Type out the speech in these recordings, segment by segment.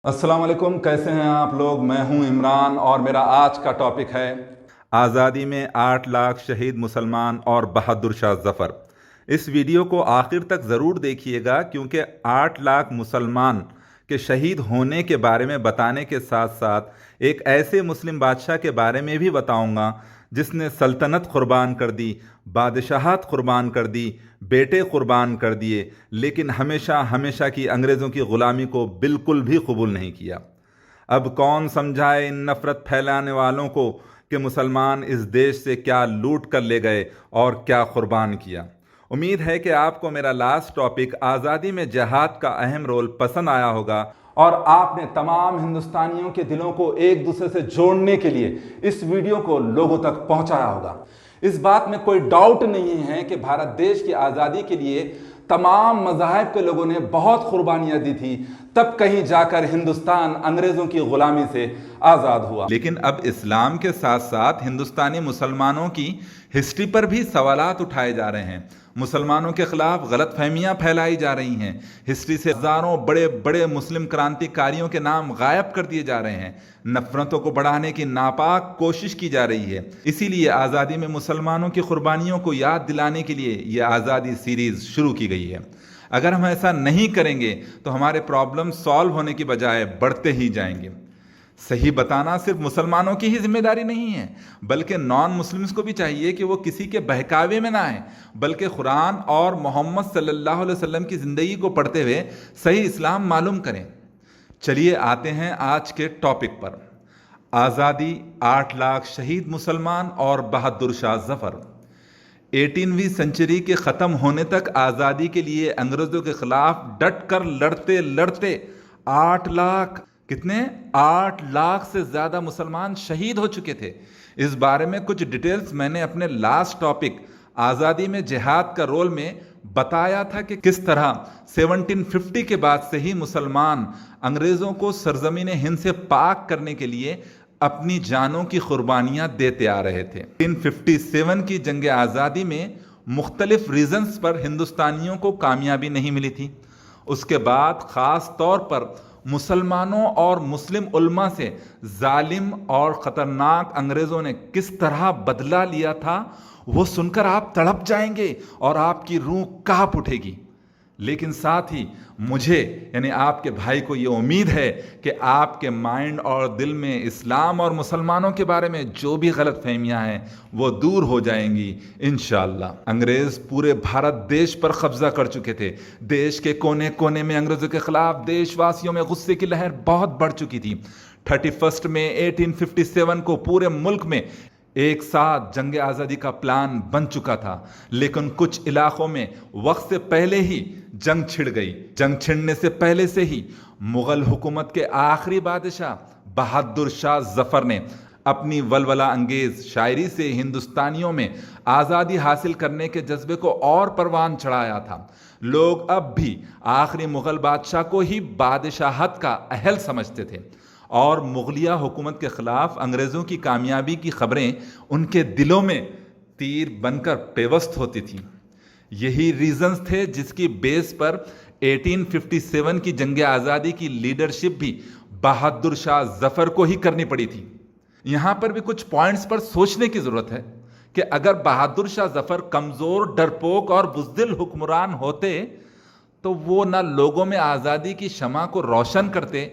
السلام علیکم، کیسے ہیں آپ لوگ؟ میں ہوں عمران اور میرا آج کا ٹاپک ہے آزادی میں 8 لاکھ شہید مسلمان اور بہادر شاہ ظفر۔ اس ویڈیو کو آخر تک ضرور دیکھیے گا، کیونکہ 8 لاکھ مسلمان کے شہید ہونے کے بارے میں بتانے کے ساتھ ساتھ ایک ایسے مسلم بادشاہ کے بارے میں بھی بتاؤں گا جس نے سلطنت قربان کر دی، بادشاہت قربان کر دی، بیٹے قربان کر دیے، لیکن ہمیشہ ہمیشہ کی انگریزوں کی غلامی کو بالکل بھی قبول نہیں کیا۔ اب کون سمجھائے ان نفرت پھیلانے والوں کو کہ مسلمان اس دیش سے کیا لوٹ کر لے گئے اور کیا قربان کیا۔ امید ہے کہ آپ کو میرا لاسٹ ٹاپک آزادی میں جہاد کا اہم رول پسند آیا ہوگا، اور آپ نے تمام ہندوستانیوں کے دلوں کو ایک دوسرے سے جوڑنے کے لیے اس ویڈیو کو لوگوں تک پہنچایا ہوگا۔ اس بات میں کوئی ڈاؤٹ نہیں ہے کہ بھارت دیش کی آزادی کے لیے تمام مذاہب کے لوگوں نے بہت قربانیاں دی تھی، تب کہیں جا کر ہندوستان انگریزوں کی غلامی سے آزاد ہوا۔ لیکن اب اسلام کے ساتھ ساتھ ہندوستانی مسلمانوں کی ہسٹری پر بھی سوالات اٹھائے جا رہے ہیں۔ مسلمانوں کے خلاف غلط فہمیاں پھیلائی جا رہی ہیں۔ ہسٹری سے ہزاروں بڑے بڑے مسلم کرانتی کاریوں کے نام غائب کر دیے جا رہے ہیں۔ نفرتوں کو بڑھانے کی ناپاک کوشش کی جا رہی ہے۔ اسی لیے آزادی میں مسلمانوں کی قربانیوں کو یاد دلانے کے لیے یہ آزادی سیریز شروع کی گئی ہے۔ اگر ہم ایسا نہیں کریں گے تو ہمارے پرابلم سالو ہونے کی بجائے بڑھتے ہی جائیں گے۔ صحیح بتانا صرف مسلمانوں کی ہی ذمہ داری نہیں ہے، بلکہ نان مسلمز کو بھی چاہیے کہ وہ کسی کے بہکاوے میں نہ آئیں، بلکہ قرآن اور محمد صلی اللہ علیہ وسلم کی زندگی کو پڑھتے ہوئے صحیح اسلام معلوم کریں۔ چلیے آتے ہیں آج کے ٹاپک پر۔ آزادی، 8 لاکھ شہید مسلمان اور بہادر شاہ ظفر۔ 18ویں سنچری کے ختم ہونے تک آزادی کے لیے انگریزوں کے خلاف ڈٹ کر لڑتے لڑتے 8 لاکھ سے زیادہ مسلمان شہید ہو چکے تھے۔ اس بارے میں کچھ ڈیٹیلز میں نے اپنے لاسٹ ٹاپک آزادی میں جہاد کا رول میں بتایا تھا کہ کس طرح 1750 کے بعد سے ہی مسلمان انگریزوں کو سرزمین ہند سے پاک کرنے کے لیے اپنی جانوں کی قربانیاں دیتے آ رہے تھے۔ 1957 کی جنگ آزادی میں مختلف ریزنز پر ہندوستانیوں کو کامیابی نہیں ملی تھی۔ اس کے بعد خاص طور پر مسلمانوں اور مسلم علماء سے ظالم اور خطرناک انگریزوں نے کس طرح بدلہ لیا تھا، وہ سن کر آپ تڑپ جائیں گے اور آپ کی روح کانپ اٹھے گی۔ لیکن ساتھ ہی مجھے یعنی آپ کے بھائی کو یہ امید ہے کہ آپ کے مائنڈ اور دل میں اسلام اور مسلمانوں کے بارے میں جو بھی غلط فہمیاں ہیں وہ دور ہو جائیں گی انشاءاللہ۔ انگریز پورے بھارت دیش پر قبضہ کر چکے تھے۔ دیش کے کونے کونے میں انگریزوں کے خلاف دیش واسیوں میں غصے کی لہر بہت بڑھ چکی تھی۔ 31 مئی 1857 کو پورے ملک میں ایک ساتھ جنگ آزادی کا پلان بن چکا تھا، لیکن کچھ علاقوں میں وقت سے پہلے ہی جنگ چھڑ گئی۔ جنگ چھڑنے سے پہلے سے ہی مغل حکومت کے آخری بادشاہ بہادر شاہ ظفر نے اپنی ولولہ انگیز شاعری سے ہندوستانیوں میں آزادی حاصل کرنے کے جذبے کو اور پروان چڑھایا تھا۔ لوگ اب بھی آخری مغل بادشاہ کو ہی بادشاہت کا اہل سمجھتے تھے، اور مغلیہ حکومت کے خلاف انگریزوں کی کامیابی کی خبریں ان کے دلوں میں تیر بن کر پیوست ہوتی تھیں۔ یہی ریزنز تھے جس کی بیس پر 1857 کی جنگ آزادی کی لیڈرشپ بھی بہادر شاہ ظفر کو ہی کرنی پڑی تھی۔ یہاں پر بھی کچھ پوائنٹس پر سوچنے کی ضرورت ہے کہ اگر بہادر شاہ ظفر کمزور، ڈرپوک اور بزدل حکمران ہوتے تو وہ نہ لوگوں میں آزادی کی شمع کو روشن کرتے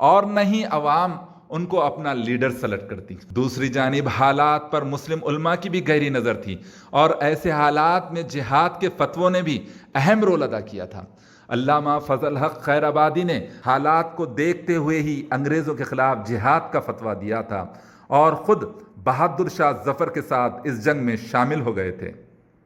اور نہ ہی عوام ان کو اپنا لیڈر سلیکٹ کرتی۔ دوسری جانب حالات پر مسلم علماء کی بھی گہری نظر تھی، اور ایسے حالات میں جہاد کے فتووں نے بھی اہم رول ادا کیا تھا۔ علامہ فضل حق خیر آبادی نے حالات کو دیکھتے ہوئے ہی انگریزوں کے خلاف جہاد کا فتویٰ دیا تھا، اور خود بہادر شاہ ظفر کے ساتھ اس جنگ میں شامل ہو گئے تھے۔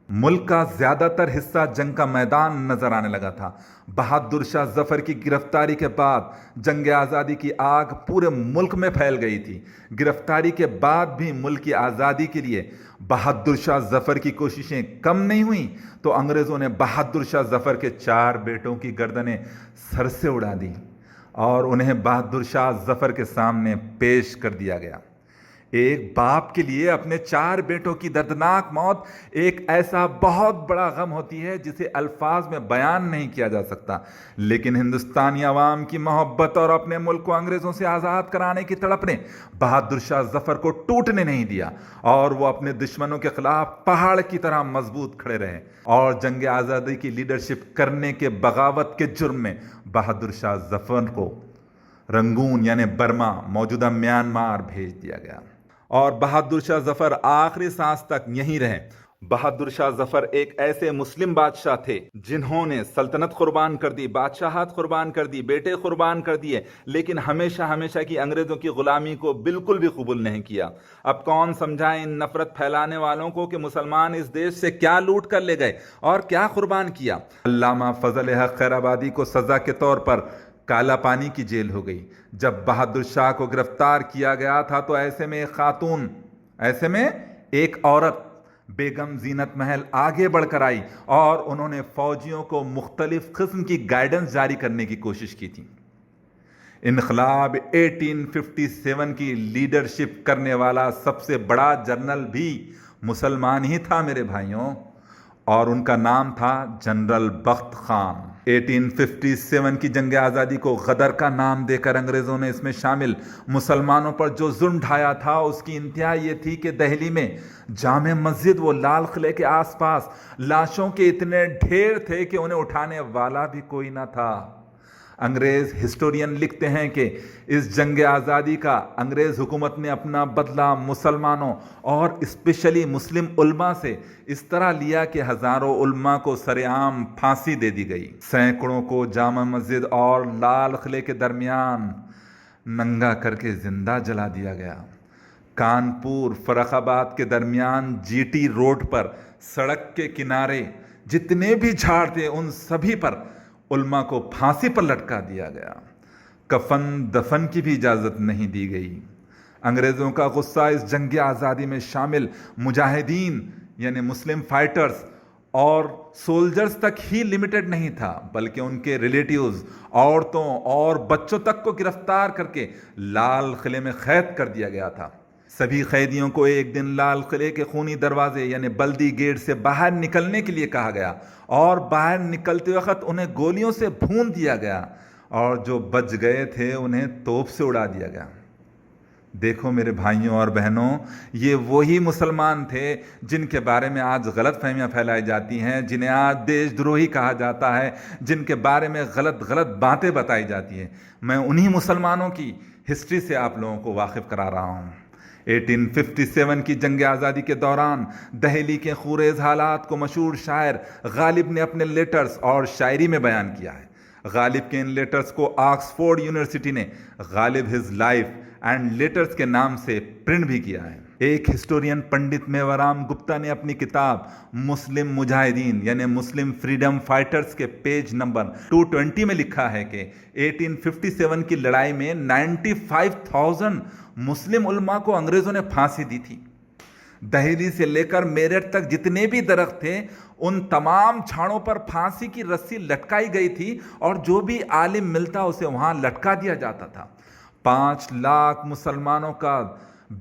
ملک کا زیادہ تر حصہ جنگ کا میدان نظر آنے لگا تھا۔ بہادر شاہ ظفر کی گرفتاری کے بعد جنگ آزادی کی آگ پورے ملک میں پھیل گئی تھی۔ گرفتاری کے بعد بھی ملک کی آزادی کے لیے بہادر شاہ ظفر کی کوششیں کم نہیں ہوئیں تو انگریزوں نے بہادر شاہ ظفر کے 4 بیٹوں کی گردنیں سر سے اڑا دیں اور انہیں بہادر شاہ ظفر کے سامنے پیش کر دیا گیا۔ ایک باپ کے لیے اپنے 4 بیٹوں کی دردناک موت ایک ایسا بہت بڑا غم ہوتی ہے جسے الفاظ میں بیان نہیں کیا جا سکتا، لیکن ہندوستانی عوام کی محبت اور اپنے ملک کو انگریزوں سے آزاد کرانے کی تڑپ نے بہادر شاہ ظفر کو ٹوٹنے نہیں دیا، اور وہ اپنے دشمنوں کے خلاف پہاڑ کی طرح مضبوط کھڑے رہے، اور جنگ آزادی کی لیڈرشپ کرنے کے بغاوت کے جرم میں بہادر شاہ ظفر کو رنگون یعنی برما موجودہ میانمار بھیج دیا گیا، اور بہادر شاہ ظفر آخری سانس تک یہیں رہے۔ بہادر شاہ ظفر ایک ایسے مسلم بادشاہ تھے جنہوں نے سلطنت قربان کر دی، بادشاہت قربان کر دی، بیٹے قربان کر دیے، لیکن ہمیشہ کی انگریزوں کی غلامی کو بالکل بھی قبول نہیں کیا۔ اب کون سمجھائے ان نفرت پھیلانے والوں کو کہ مسلمان اس دیش سے کیا لوٹ کر لے گئے اور کیا قربان کیا۔ علامہ فضل حق خیر آبادی کو سزا کے طور پر کالا پانی کی جیل ہو گئی۔ جب بہادر شاہ کو گرفتار کیا گیا تھا تو ایسے میں ایک عورت بیگم زینت محل آگے بڑھ کر آئی اور انہوں نے فوجیوں کو مختلف قسم کی گائیڈنس جاری کرنے کی کوشش کی تھی۔ انقلاب 1857 کی لیڈرشپ کرنے والا سب سے بڑا جنرل بھی مسلمان ہی تھا میرے بھائیوں، اور ان کا نام تھا جنرل بخت خان۔ 1857 کی جنگ آزادی کو غدر کا نام دے کر انگریزوں نے اس میں شامل مسلمانوں پر جو ظلم ڈھایا تھا اس کی انتہا یہ تھی کہ دہلی میں جامع مسجد و لال قلعے کے آس پاس لاشوں کے اتنے ڈھیر تھے کہ انہیں اٹھانے والا بھی کوئی نہ تھا۔ انگریز ہسٹورین لکھتے ہیں کہ اس جنگ آزادی کا انگریز حکومت نے اپنا بدلہ مسلمانوں اور اسپیشلی مسلم علماء سے اس طرح لیا کہ ہزاروں علماء کو سرعام پھانسی دے دی گئی، سینکڑوں کو جامع مسجد اور لال قلعے کے درمیان ننگا کر کے زندہ جلا دیا گیا۔ کانپور فرخ آباد کے درمیان جی ٹی روڈ پر سڑک کے کنارے جتنے بھی جھاڑ تھے ان سبھی پر علماء کو پھانسی پر لٹکا دیا گیا۔ کفن دفن کی بھی اجازت نہیں دی گئی۔ انگریزوں کا غصہ اس جنگ آزادی میں شامل مجاہدین یعنی مسلم فائٹرز اور سولجرز تک ہی لمیٹڈ نہیں تھا، بلکہ ان کے ریلیٹیوز، عورتوں اور بچوں تک کو گرفتار کر کے لال قلعے میں قید کر دیا گیا تھا۔ سبھی قیدیوں کو ایک دن لال قلعے کے خونی دروازے یعنی بلدی گیٹ سے باہر نکلنے کے لیے کہا گیا، اور باہر نکلتے وقت انہیں گولیوں سے بھون دیا گیا، اور جو بچ گئے تھے انہیں توپ سے اڑا دیا گیا۔ دیکھو میرے بھائیوں اور بہنوں، یہ وہی مسلمان تھے جن کے بارے میں آج غلط فہمیاں پھیلائی جاتی ہیں، جنہیں آج دیش دروہی کہا جاتا ہے، جن کے بارے میں غلط باتیں بتائی جاتی ہیں۔ میں انہی مسلمانوں کی ہسٹری سے آپ لوگوں کو واقف کرا رہا ہوں۔ 1857 کی جنگ آزادی کے دوران دہلی کے خوریز حالات کو مشہور شاعر غالب نے اپنے لیٹرز اور شاعری میں بیان کیا ہے۔ غالب کے ان لیٹرز کو آکسفورڈ یونیورسٹی نے غالب ہز لائف اینڈ لیٹرز کے نام سے پرنٹ بھی کیا ہے۔ ایک ہسٹورین پنڈت میورام گپتا نے اپنی کتاب مسلم مجاہدین یعنی مسلم فریڈم فائٹرز کے پیج نمبر 220 میں لکھا ہے کہ 1857 کی لڑائی میں 95,000 مسلم علماء کو انگریزوں نے پھانسی دی تھی۔ دہلی سے لے کر میرٹھ تک جتنے بھی درخت تھے ان تمام جھاڑوں پر پھانسی کی رسی لٹکائی گئی تھی، اور جو بھی عالم ملتا اسے وہاں لٹکا دیا جاتا تھا۔ 5 لاکھ مسلمانوں کا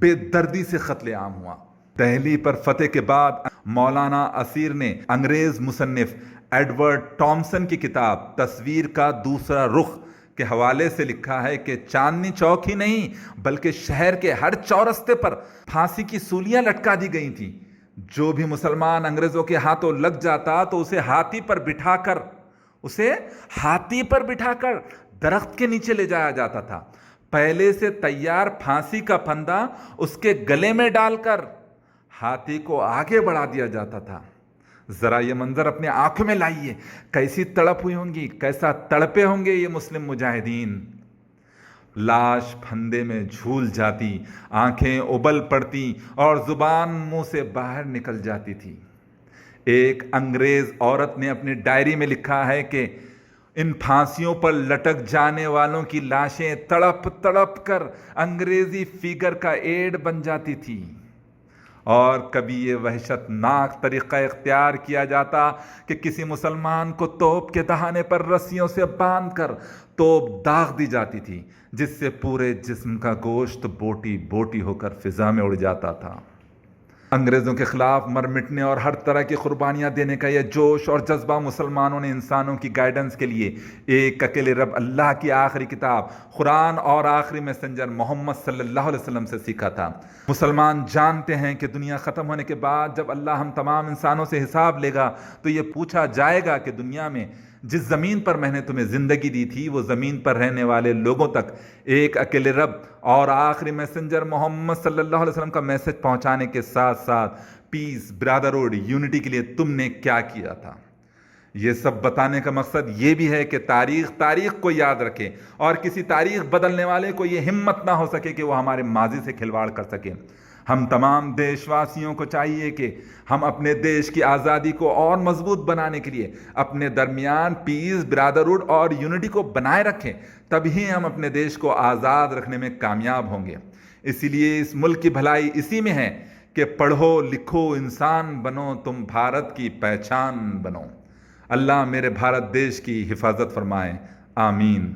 بے دردی سے قتل عام ہوا۔ دہلی پر فتح کے بعد مولانا اسیر نے انگریز مصنف ایڈورڈ ٹامسن کی کتاب تصویر کا دوسرا رخ کے حوالے سے لکھا ہے کہ چاندنی چوک ہی نہیں بلکہ شہر کے ہر چورستے پر پھانسی کی سولیاں لٹکا دی گئی تھیں۔ جو بھی مسلمان انگریزوں کے ہاتھوں لگ جاتا تو اسے ہاتھی پر بٹھا کر درخت کے نیچے لے جایا جاتا تھا۔ پہلے سے تیار پھانسی کا پھندا اس کے گلے میں ڈال کر ہاتھی کو آگے بڑھا دیا جاتا تھا۔ ذرا یہ منظر اپنے آنکھوں میں لائیے، کیسی تڑپ ہوئی ہوں گی، کیسا تڑپے ہوں گے یہ مسلم مجاہدین۔ لاش پھندے میں جھول جاتی، آنکھیں ابل پڑتی اور زبان منہ سے باہر نکل جاتی تھی۔ ایک انگریز عورت نے اپنی ڈائری میں لکھا ہے کہ ان پھانسیوں پر لٹک جانے والوں کی لاشیں تڑپ تڑپ کر انگریزی فیگر کا ایڈ بن جاتی تھی، اور کبھی یہ وحشتناک طریقہ اختیار کیا جاتا کہ کسی مسلمان کو توپ کے دہانے پر رسیوں سے باندھ کر توپ داغ دی جاتی تھی، جس سے پورے جسم کا گوشت بوٹی بوٹی ہو کر فضا میں اڑ جاتا تھا۔ انگریزوں کے خلاف مر مٹنے اور ہر طرح کی قربانیاں دینے کا یہ جوش اور جذبہ مسلمانوں نے انسانوں کی گائیڈنس کے لیے ایک اکیلے رب اللہ کی آخری کتاب قرآن اور آخری میسنجر محمد صلی اللہ علیہ وسلم سے سیکھا تھا۔ مسلمان جانتے ہیں کہ دنیا ختم ہونے کے بعد جب اللہ ہم تمام انسانوں سے حساب لے گا تو یہ پوچھا جائے گا کہ دنیا میں جس زمین پر میں نے تمہیں زندگی دی تھی وہ زمین پر رہنے والے لوگوں تک ایک اکیلے رب اور آخری میسنجر محمد صلی اللہ علیہ وسلم کا میسج پہنچانے کے ساتھ ساتھ پیس، برادرہوڈ، یونٹی کے لیے تم نے کیا کیا تھا۔ یہ سب بتانے کا مقصد یہ بھی ہے کہ تاریخ کو یاد رکھے اور کسی تاریخ بدلنے والے کو یہ ہمت نہ ہو سکے کہ وہ ہمارے ماضی سے کھلواڑ کر سکے۔ ہم تمام دیش واسیوں کو چاہیے کہ ہم اپنے دیش کی آزادی کو اور مضبوط بنانے کے لیے اپنے درمیان پیس، برادرہوڈ اور یونٹی کو بنائے رکھیں، تبھی ہم اپنے دیش کو آزاد رکھنے میں کامیاب ہوں گے۔ اسی لیے اس ملک کی بھلائی اسی میں ہے کہ پڑھو لکھو انسان بنو، تم بھارت کی پہچان بنو۔ اللہ میرے بھارت دیش کی حفاظت فرمائے، آمین۔